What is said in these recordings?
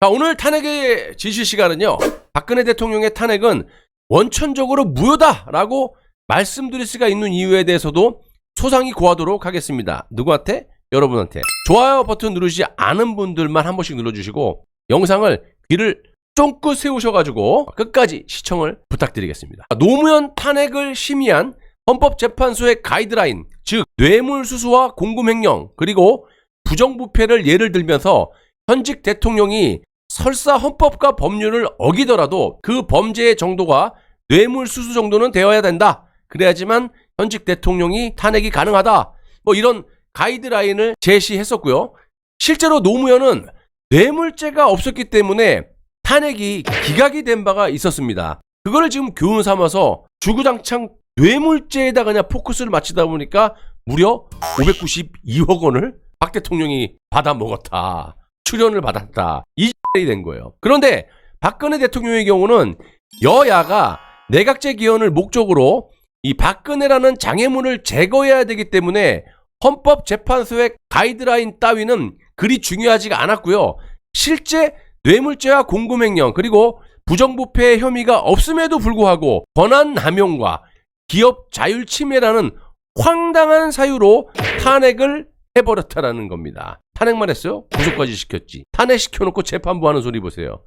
자, 오늘 탄핵의 진실 시간은요, 박근혜 대통령의 탄핵은 원천적으로 무효다라고 말씀드릴 수가 있는 이유에 대해서도 소상히 고하도록 하겠습니다. 누구한테? 여러분한테. 좋아요 버튼 누르지 않은 분들만 한 번씩 눌러주시고 영상을 귀를 쫑긋 세우셔가지고 끝까지 시청을 부탁드리겠습니다. 노무현 탄핵을 심의한 헌법재판소의 가이드라인, 즉 뇌물수수와 공금횡령 그리고 부정부패를 예를 들면서 현직 대통령이 설사 헌법과 법률을 어기더라도 그 범죄의 정도가 뇌물수수 정도는 되어야 된다. 그래야지만 현직 대통령이 탄핵이 가능하다. 뭐 이런 가이드라인을 제시했었고요. 실제로 노무현은 뇌물죄가 없었기 때문에 탄핵이 기각이 된 바가 있었습니다. 그거를 지금 교훈 삼아서 주구장창 뇌물죄에다 그냥 포커스를 맞추다 보니까 무려 592억 원을 박 대통령이 받아먹었다. 출연을 받았다. 이 X이 된 거예요. 그런데 박근혜 대통령의 경우는 여야가 내각제 기원을 목적으로 이 박근혜라는 장애물을 제거해야 되기 때문에 헌법재판소의 가이드라인 따위는 그리 중요하지가 않았고요. 실제 뇌물죄와 공금횡령 그리고 부정부패 혐의가 없음에도 불구하고 권한남용과 기업 자율 침해라는 황당한 사유로 탄핵을 해버렸다라는 겁니다. 탄핵만 했어요? 구속까지 시켰지. 탄핵시켜놓고 재판부 하는 소리 보세요.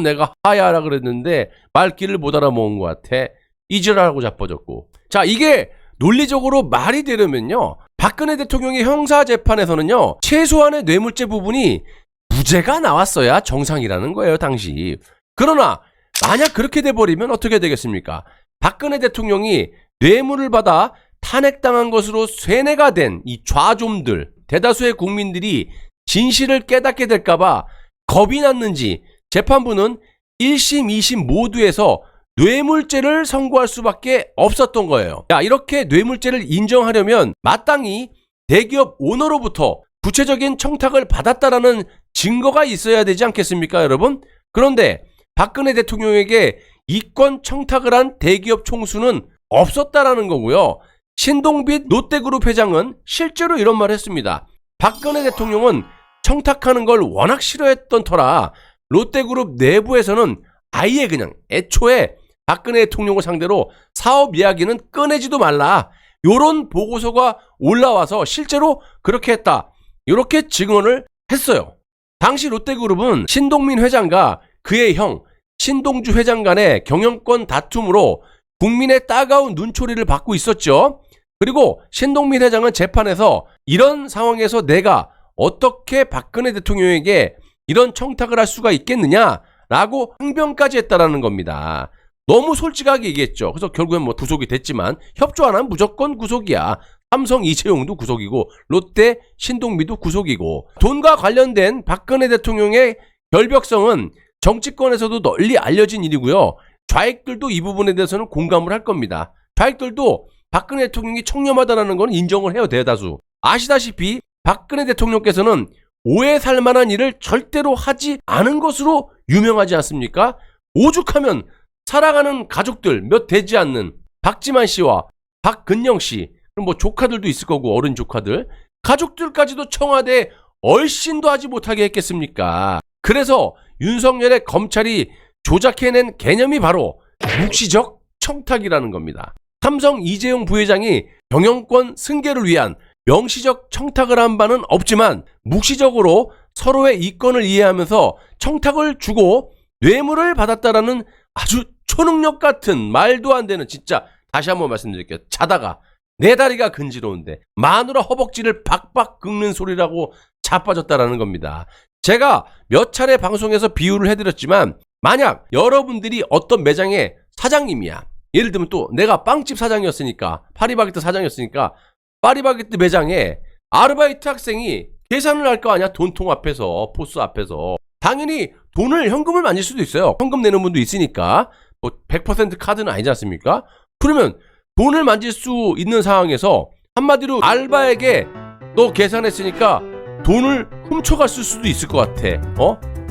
내가 하야하라 그랬는데 말귀를 못 알아먹은 것 같아. 잊으라고 자빠졌고. 자, 이게 논리적으로 말이 되려면요, 박근혜 대통령의 형사재판에서는요, 최소한의 뇌물죄 부분이 무죄가 나왔어야 정상이라는 거예요, 당시. 그러나 만약 그렇게 돼버리면 어떻게 되겠습니까? 박근혜 대통령이 뇌물을 받아 탄핵당한 것으로 쇠뇌가 된 이 좌좀들, 대다수의 국민들이 진실을 깨닫게 될까봐 겁이 났는지 재판부는 1심, 2심 모두에서 뇌물죄를 선고할 수밖에 없었던 거예요. 야, 이렇게 뇌물죄를 인정하려면 마땅히 대기업 오너로부터 구체적인 청탁을 받았다라는 증거가 있어야 되지 않겠습니까, 여러분? 그런데 박근혜 대통령에게 이권 청탁을 한 대기업 총수는 없었다라는 거고요. 신동빛 롯데그룹 회장은 실제로 이런 말을 했습니다. 박근혜 대통령은 청탁하는 걸 워낙 싫어했던 터라 롯데그룹 내부에서는 아예 그냥 애초에 박근혜 대통령을 상대로 사업 이야기는 꺼내지도 말라. 요런 보고서가 올라와서 실제로 그렇게 했다. 이렇게 증언을 했어요. 당시 롯데그룹은 신동민 회장과 그의 형 신동주 회장 간의 경영권 다툼으로 국민의 따가운 눈초리를 받고 있었죠. 그리고 신동민 회장은 재판에서 이런 상황에서 내가 어떻게 박근혜 대통령에게 이런 청탁을 할 수가 있겠느냐라고 항변까지 했다라는 겁니다. 너무 솔직하게 얘기했죠. 그래서 결국엔 뭐 구속이 됐지만 협조 안 하면 무조건 구속이야. 삼성 이재용도 구속이고 롯데 신동미도 구속이고 돈과 관련된 박근혜 대통령의 결벽성은 정치권에서도 널리 알려진 일이고요. 좌익들도 이 부분에 대해서는 공감을 할 겁니다. 좌익들도 박근혜 대통령이 청렴하다는 건 인정을 해요. 대다수. 아시다시피 박근혜 대통령께서는 오해 살 만한 일을 절대로 하지 않은 것으로 유명하지 않습니까? 오죽하면 살아가는 가족들 몇 되지 않는 박지만 씨와 박근영 씨, 그럼 뭐 조카들도 있을 거고 어른 조카들, 가족들까지도 청와대에 얼씬도 하지 못하게 했겠습니까? 그래서 윤석열의 검찰이 조작해낸 개념이 바로 묵시적 청탁이라는 겁니다. 삼성 이재용 부회장이 경영권 승계를 위한 명시적 청탁을 한 바는 없지만 묵시적으로 서로의 이권을 이해하면서 청탁을 주고 뇌물을 받았다라는 아주 초능력 같은 말도 안 되는, 진짜 다시 한번 말씀드릴게요. 자다가 내 다리가 근지러운데 마누라 허벅지를 박박 긁는 소리라고 자빠졌다라는 겁니다. 제가 몇 차례 방송에서 비유를 해드렸지만 만약 여러분들이 어떤 매장의 사장님이야. 예를 들면 또 내가 빵집 사장이었으니까, 파리바게뜨 사장이었으니까 파리바게뜨 매장에 아르바이트 학생이 계산을 할 거 아니야. 돈통 앞에서, 포스 앞에서. 당연히 현금을 만질 수도 있어요. 현금 내는 분도 있으니까. 뭐 100% 카드는 아니지 않습니까? 그러면 돈을 만질 수 있는 상황에서 한마디로 알바에게 너 계산했으니까 돈을 훔쳐갔을 수도 있을 것 같아.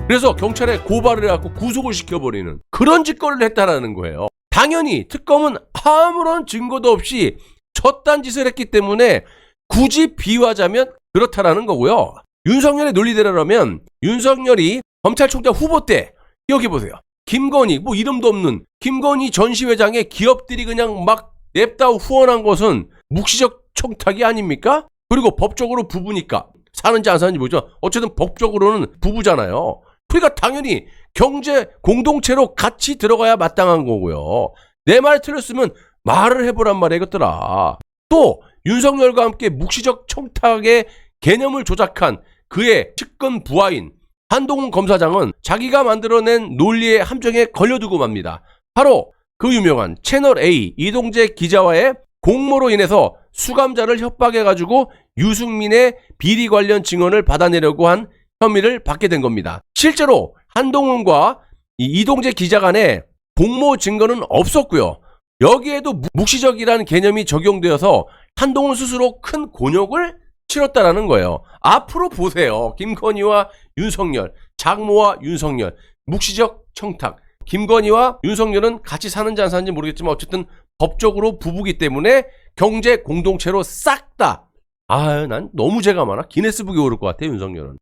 그래서 경찰에 고발을 해갖고 구속을 시켜버리는 그런 짓거리를 했다라는 거예요. 당연히 특검은 아무런 증거도 없이 저딴 짓을 했기 때문에 굳이 비유하자면 그렇다라는 거고요. 윤석열의 논리대로라면 윤석열이 검찰총장 후보 때 여기 보세요. 김건희 뭐 이름도 없는 김건희 전시회장에 기업들이 그냥 막 냅다 후원한 것은 묵시적 청탁이 아닙니까? 그리고 법적으로 부부니까 사는지 안 사는지 모르죠. 어쨌든 법적으로는 부부잖아요. 그러니까 당연히 경제 공동체로 같이 들어가야 마땅한 거고요. 내 말 틀렸으면 말을 해보란 말이야 이것들아. 또 윤석열과 함께 묵시적 청탁의 개념을 조작한 그의 측근 부하인 한동훈 검사장은 자기가 만들어낸 논리의 함정에 걸려두고 맙니다. 바로 그 유명한 채널A 이동재 기자와의 공모로 인해서 수감자를 협박해가지고 유승민의 비리 관련 증언을 받아내려고 한 혐의를 받게 된 겁니다. 실제로 한동훈과 이동재 기자 간에 공모 증거는 없었고요. 여기에도 묵시적이라는 개념이 적용되어서 한동훈 스스로 큰 곤욕을 치렀다라는 거예요. 앞으로 보세요. 김건희와 윤석열, 장모와 윤석열, 묵시적 청탁. 김건희와 윤석열은 같이 사는지 안 사는지 모르겠지만 어쨌든 법적으로 부부기 때문에 경제 공동체로 싹 다. 난 너무 죄가 많아. 기네스북에 오를 것 같아 윤석열은.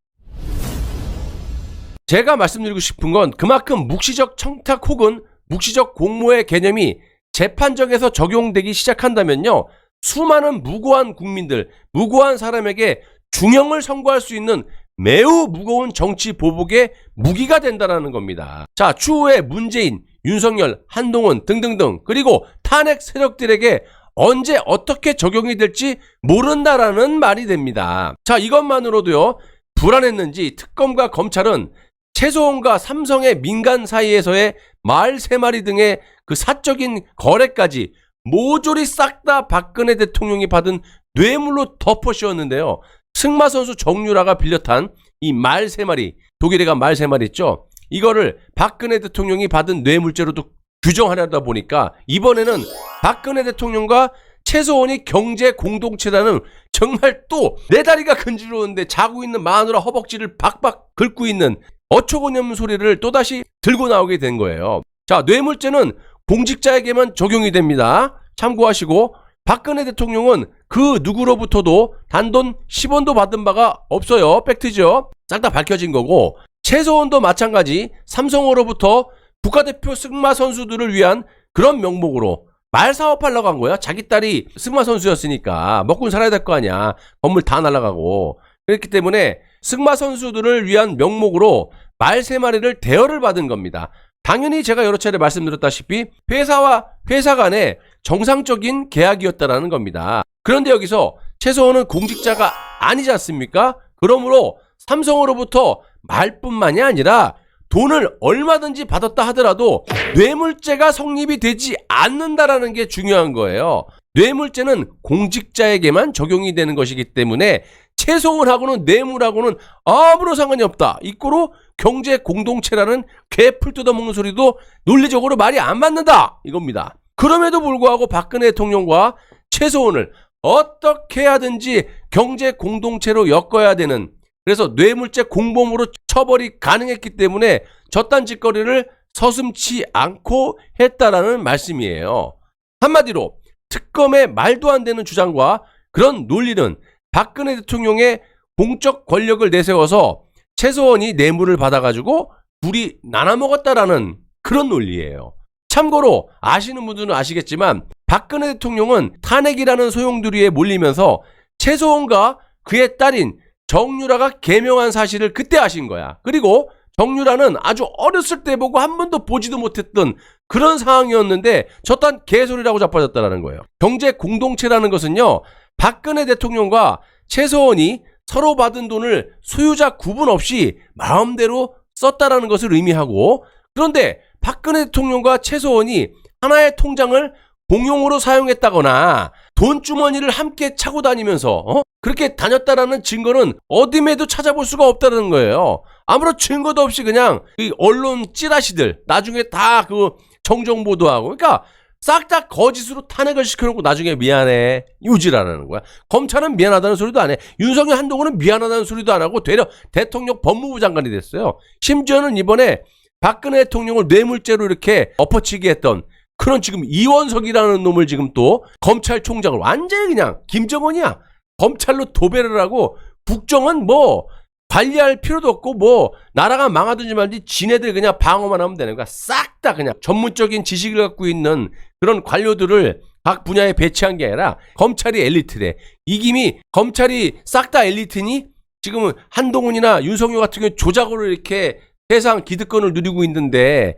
제가 말씀드리고 싶은 건 그만큼 묵시적 청탁 혹은 묵시적 공모의 개념이 재판정에서 적용되기 시작한다면요. 수많은 무고한 국민들, 무고한 사람에게 중형을 선고할 수 있는 매우 무거운 정치 보복의 무기가 된다는 겁니다. 자, 추후에 문재인, 윤석열, 한동훈 등등등 그리고 탄핵 세력들에게 언제 어떻게 적용이 될지 모른다라는 말이 됩니다. 자, 이것만으로도요. 불안했는지 특검과 검찰은 최소원과 삼성의 민간 사이에서의 말 3마리 등의 그 사적인 거래까지 모조리 싹 다 박근혜 대통령이 받은 뇌물로 덮어씌웠는데요. 승마 선수 정유라가 빌려탄 이 말 3마리, 독일에 간 말 3마리 있죠. 이거를 박근혜 대통령이 받은 뇌물죄로도 규정하려다 보니까 이번에는 박근혜 대통령과 최소원이 경제 공동체라는 정말 또 내 다리가 근지러운데 자고 있는 마누라 허벅지를 박박 긁고 있는 어처구니없는 소리를 또다시 들고 나오게 된 거예요. 자, 뇌물죄는 공직자에게만 적용이 됩니다. 참고하시고 박근혜 대통령은 그 누구로부터도 단돈 10원도 받은 바가 없어요. 팩트죠. 싹 다 밝혀진 거고 최소원도 마찬가지 삼성으로부터 국가대표 승마 선수들을 위한 그런 명목으로 말 사업하려고 한 거야. 자기 딸이 승마 선수였으니까 먹고 살아야 될 거 아니야. 건물 다 날아가고. 그렇기 때문에 승마 선수들을 위한 명목으로 말 3마리를 대여를 받은 겁니다. 당연히 제가 여러 차례 말씀드렸다시피 회사와 회사 간의 정상적인 계약이었다라는 겁니다. 그런데 여기서 최소원은 공직자가 아니지 않습니까? 그러므로 삼성으로부터 말뿐만이 아니라 돈을 얼마든지 받았다 하더라도 뇌물죄가 성립이 되지 않는다라는 게 중요한 거예요. 뇌물죄는 공직자에게만 적용이 되는 것이기 때문에 최소원하고는 뇌물하고는 아무런 상관이 없다. 이꼬로 경제 공동체라는 개풀 뜯어먹는 소리도 논리적으로 말이 안 맞는다. 이겁니다. 그럼에도 불구하고 박근혜 대통령과 최소원을 어떻게 하든지 경제 공동체로 엮어야 되는, 그래서 뇌물죄 공범으로 처벌이 가능했기 때문에 저딴 짓거리를 서슴지 않고 했다라는 말씀이에요. 한마디로 특검의 말도 안 되는 주장과 그런 논리는 박근혜 대통령의 공적 권력을 내세워서 최소원이 뇌물을 받아가지고 둘이 나눠 먹었다라는 그런 논리예요. 참고로 아시는 분들은 아시겠지만 박근혜 대통령은 탄핵이라는 소용돌이에 몰리면서 최소원과 그의 딸인 정유라가 개명한 사실을 그때 아신 거야. 그리고 정유라는 아주 어렸을 때 보고 한 번도 보지도 못했던 그런 상황이었는데 저딴 개소리라고 자빠졌다는 거예요. 경제 공동체라는 것은요, 박근혜 대통령과 최소원이 서로 받은 돈을 소유자 구분 없이 마음대로 썼다라는 것을 의미하고, 그런데 박근혜 대통령과 최소원이 하나의 통장을 공용으로 사용했다거나 돈주머니를 함께 차고 다니면서 그렇게 다녔다라는 증거는 어dim에도 찾아볼 수가 없다는 거예요. 아무런 증거도 없이 그냥 이 언론 찌라시들 나중에 다 그 정정보도하고, 그러니까 싹 다 거짓으로 탄핵을 시켜놓고 나중에 미안해 유지라는 거야. 검찰은 미안하다는 소리도 안 해. 윤석열 한동훈은 미안하다는 소리도 안 하고 되려 대통령 법무부 장관이 됐어요. 심지어는 이번에 박근혜 대통령을 뇌물죄로 이렇게 엎어치게 했던 그런 지금 이원석이라는 놈을 지금 또 검찰총장을 완전히 그냥 김정은이야. 검찰로 도배를 하고 국정은 뭐 관리할 필요도 없고 뭐 나라가 망하든지 말든지 지네들 그냥 방어만 하면 되는 거야. 싹 다 그냥 전문적인 지식을 갖고 있는 그런 관료들을 각 분야에 배치한 게 아니라 검찰이 엘리트래. 이 김이 검찰이 싹 다 엘리트니? 지금은 한동훈이나 윤석열 같은 경우 조작으로 이렇게 세상 기득권을 누리고 있는데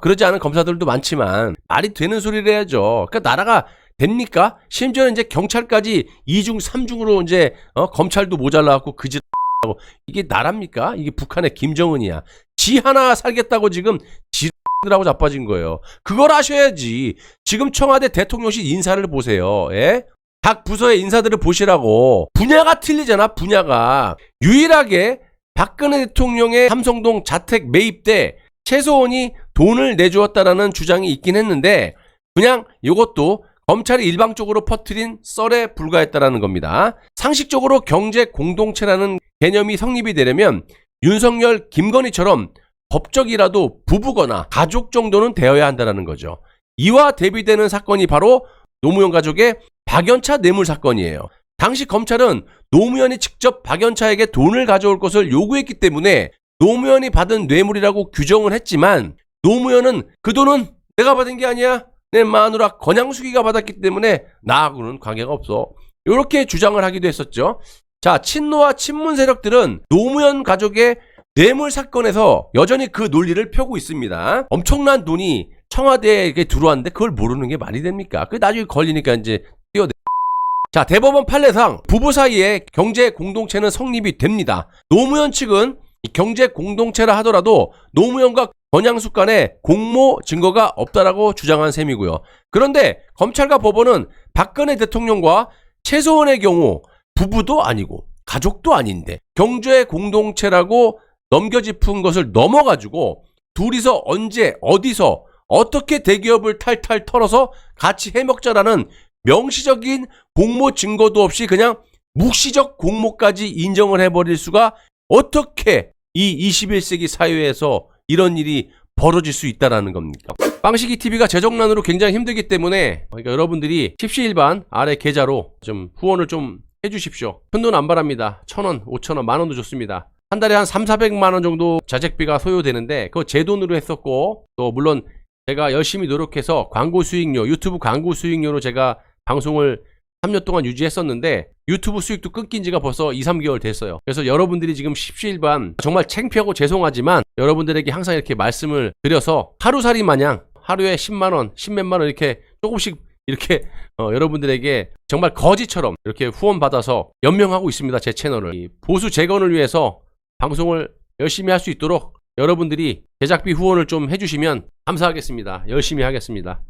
그러지 않은 검사들도 많지만 말이 되는 소리를 해야죠. 그러니까 나라가 됩니까? 심지어는 이제 경찰까지 2중 3중으로 이제 검찰도 모자라갖고 그짓 하고 이게 나라입니까? 이게 북한의 김정은이야. 지 하나 살겠다고 지금 지들하고 자빠진 거예요. 그걸 아셔야지. 지금 청와대 대통령실 인사를 보세요. 예? 각 부서의 인사들을 보시라고. 분야가 틀리잖아. 분야가. 유일하게 박근혜 대통령의 삼성동 자택 매입 때 최소원이 돈을 내주었다라는 주장이 있긴 했는데 그냥 이것도 검찰이 일방적으로 퍼뜨린 썰에 불과했다라는 겁니다. 상식적으로 경제 공동체라는 개념이 성립이 되려면 윤석열, 김건희처럼 법적이라도 부부거나 가족 정도는 되어야 한다는 거죠. 이와 대비되는 사건이 바로 노무현 가족의 박연차 뇌물 사건이에요. 당시 검찰은 노무현이 직접 박연차에게 돈을 가져올 것을 요구했기 때문에 노무현이 받은 뇌물이라고 규정을 했지만 노무현은 그 돈은 내가 받은 게 아니야. 내 마누라 권양숙이가 받았기 때문에 나하고는 관계가 없어. 이렇게 주장을 하기도 했었죠. 자, 친노와 친문 세력들은 노무현 가족의 뇌물 사건에서 여전히 그 논리를 펴고 있습니다. 엄청난 돈이 청와대에 들어왔는데 그걸 모르는 게 말이 됩니까? 그 나중에 걸리니까 이제 뛰어내. 자, 대법원 판례상 부부 사이에 경제 공동체는 성립이 됩니다. 노무현 측은 경제 공동체라 하더라도 노무현과 권양숙 간에 공모 증거가 없다라고 주장한 셈이고요. 그런데 검찰과 법원은 박근혜 대통령과 최소원의 경우 부부도 아니고 가족도 아닌데 경제 공동체라고 넘겨짚은 것을 넘어가지고 둘이서 언제 어디서 어떻게 대기업을 탈탈 털어서 같이 해먹자라는 명시적인 공모 증거도 없이 그냥 묵시적 공모까지 인정을 해버릴 수가 어떻게 이 21세기 사회에서 이런 일이 벌어질 수 있다라는 겁니까? 빵식이 TV가 재정난으로 굉장히 힘들기 때문에 그러니까 여러분들이 십시일반 아래 계좌로 좀 후원을 좀 해주십시오. 큰돈 안 바랍니다. 1,000원, 5,000원, 만원도 좋습니다. 한 달에 한 3,400만원 정도 자재비가 소요되는데 그거 제 돈으로 했었고 또 물론 제가 열심히 노력해서 광고 수익료, 유튜브 광고 수익료로 제가 방송을 3년 동안 유지했었는데 유튜브 수익도 끊긴 지가 벌써 2, 3개월 됐어요. 그래서 여러분들이 지금 십시일반 정말 창피하고 죄송하지만 여러분들에게 항상 이렇게 말씀을 드려서 하루살이 마냥 하루에 10만원, 10몇만원 이렇게 조금씩 이렇게 여러분들에게 정말 거지처럼 이렇게 후원받아서 연명하고 있습니다. 제 채널을. 이 보수 재건을 위해서 방송을 열심히 할 수 있도록 여러분들이 제작비 후원을 좀 해주시면 감사하겠습니다. 열심히 하겠습니다.